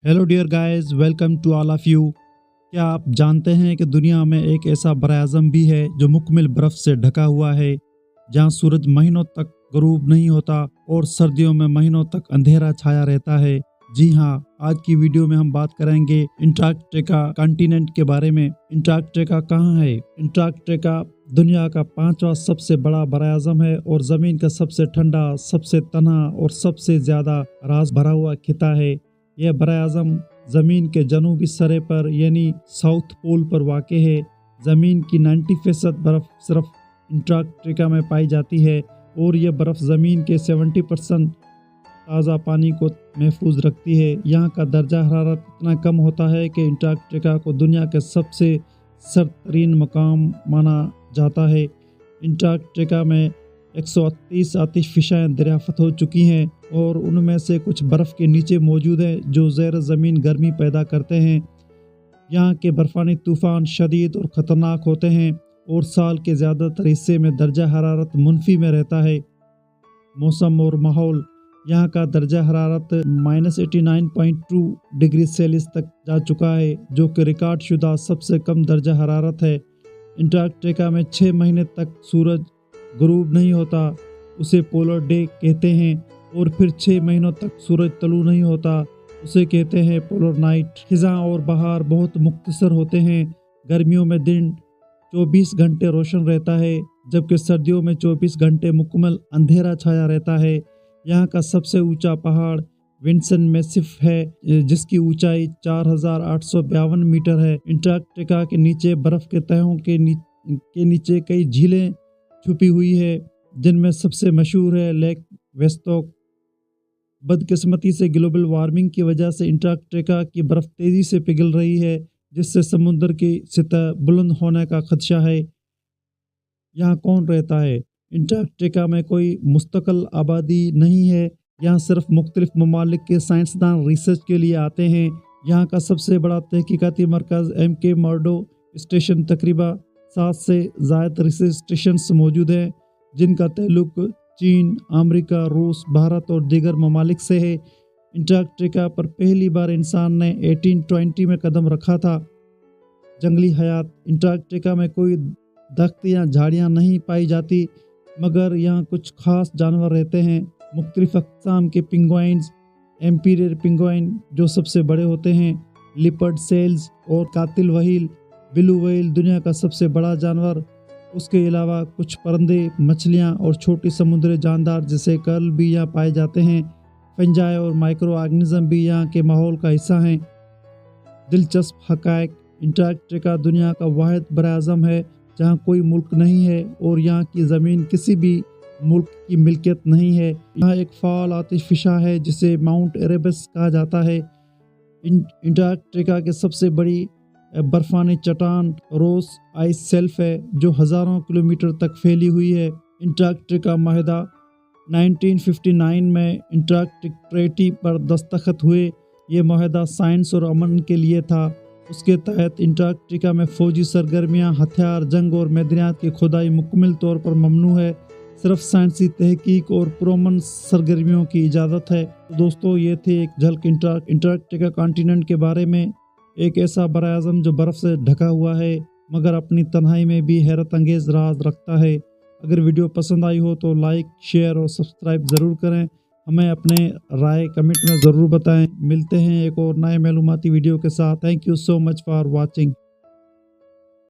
Hello dear guys, welcome to all of you. क्या आप जानते हैं कि दुनिया में एक ऐसा बरआज़म भी है जो मुकम्मल बर्फ़ से ढका हुआ है, जहां सूरज महीनों तक गरूब नहीं होता और सर्दियों में महीनों तक अंधेरा छाया रहता है। जी हां, आज की वीडियो में हम बात करेंगे अंटार्कटिका कॉन्टिनेंट के बारे में। अंटार्कटिका कहाँ है? अंटार्कटिका दुनिया का 5वां सबसे बड़ा बरआज़म है और ज़मीन का सबसे ठंडा, सबसे तन्हा और सबसे ज़्यादा राज भरा हुआ खिता है। यह बरआज़म ज़मीन के जनूबी सरे पर यानी साउथ पोल पर वाक़ है। ज़मीन की 90% बर्फ़ सिर्फ अंटार्कटिका में पाई जाती है और यह बर्फ़ ज़मीन के 70% ताज़ा पानी को महफूज रखती है। यहाँ का दर्जा हरारत इतना कम होता है कि अंटार्कटिका को दुनिया के सबसे सर्द तरीन मकाम माना जाता है। अंटार्कटिका में 138 आतिशफ़शाएँ दरियाफ़त हो चुकी हैं और उनमें से कुछ बर्फ़ के नीचे मौजूद हैं जो ज़ेर ज़मीन गर्मी पैदा करते हैं। यहाँ के बर्फ़ानी तूफ़ान शदीद और ख़तरनाक होते हैं और साल के ज़्यादातर हिस्से में दर्जा हरारत मुनफी में रहता है। मौसम और माहौल: यहाँ का दर्जा हरारत -89.2 डिग्री सेल्सियस तक जा चुका है, जो कि रिकॉर्ड शुदा सबसे कम दर्जा हरारत है। अंटार्कटिका में 6 महीने तक सूरज गुरूब नहीं होता, उसे पोलर डे कहते हैं, और फिर 6 महीनों तक सूरज तलू नहीं होता, उसे कहते हैं पोलर नाइट। खिज़ां और बहार बहुत मुख्तसर होते हैं। गर्मियों में दिन 24 घंटे रोशन रहता है, जबकि सर्दियों में 24 घंटे मुकम्मल अंधेरा छाया रहता है। यहाँ का सबसे ऊंचा पहाड़ विंसन मैसिफ है, जिसकी ऊंचाई 4852 मीटर है। अंटार्कटिका के नीचे बर्फ़ के तहों के नीचे कई झीलें छुपी हुई है, जिनमें सबसे मशहूर है लेक वेस्टोक। बदकिस्मती से ग्लोबल वार्मिंग की वजह से अंटार्कटिका की बर्फ़ तेज़ी से पिघल रही है, जिससे समुद्र की सतह बुलंद होने का खदशा है। यहाँ कौन रहता है? अंटार्कटिका में कोई मुस्तकिल आबादी नहीं है। यहाँ सिर्फ मुख्तलिफ ममालिक के साइंसदान रिसर्च के लिए आते हैं। यहाँ का सबसे बड़ा तहकीकाती मरकज़ MK मर्डो स्टेशन तकरीबन 7 से ज़ायद रिसर्च स्टेशंस मौजूद हैं, जिनका ताल्लुक चीन, अमेरिका, रूस, भारत और दीगर ममालिक से है। अंटार्कटिका पर पहली बार इंसान ने 1820 में कदम रखा था। जंगली हयात: अंटार्कटिका में कोई दख्त या झाड़ियाँ नहीं पाई जाती, मगर यहाँ कुछ ख़ास जानवर रहते हैं। मुख्तलिफ़ अक़साम के पिंगुइन्स, एम्पीरियर पिंगुइन जो सबसे बड़े होते हैं, लिपर्ड सेल्स और कातिल व्हेल। ब्लू व्हेल दुनिया का सबसे बड़ा जानवर। उसके अलावा कुछ परिंदे, मछलियाँ और छोटे समुद्री जानदार जैसे कर्ल भी यहाँ पाए जाते हैं। फंजाई और माइक्रो ऑर्गेनिज्म भी यहाँ के माहौल का हिस्सा हैं। दिलचस्प हक़ाइक़: अंटार्कटिका दुनिया का वाहिद बरआज़म है जहाँ कोई मुल्क नहीं है और यहाँ की ज़मीन किसी भी मुल्क की मिल्कियत नहीं है। यहाँ एक फ़ाल आतिशफ़शा है जिसे माउंट एरेबस कहा जाता है। अंटार्कटिका की सबसे बड़ी बर्फ़ानी चट्टान रोस आइस शेल्फ है, जो हज़ारों किलोमीटर तक फैली हुई है। अंटार्कटिका माहिदा 1959 में अंटार्कटिक ट्रीटी पर दस्तखत हुए। ये माहिदा साइंस और अमन के लिए था। उसके तहत अंटार्कटिका में फ़ौजी सरगर्मियाँ, हथियार, जंग और मैदानियात की खुदाई मुकम्मल तौर पर ममनू है। सिर्फ साइंसी तहकीक और पुरअमन सरगर्मियों की इजाज़त है। तो दोस्तों, ये थे एक झलक अंटार्कटिका कॉन्टिनेंट के बारे में। एक ऐसा बरआज़म जो बर्फ़ से ढका हुआ है, मगर अपनी तन्हाई में भी हैरत अंगेज़ राज रखता है। अगर वीडियो पसंद आई हो तो लाइक, शेयर और सब्सक्राइब ज़रूर करें। हमें अपने राय कमेंट में ज़रूर बताएं। मिलते हैं एक और नए मालूमाती वीडियो के साथ। Thank you so much for watching.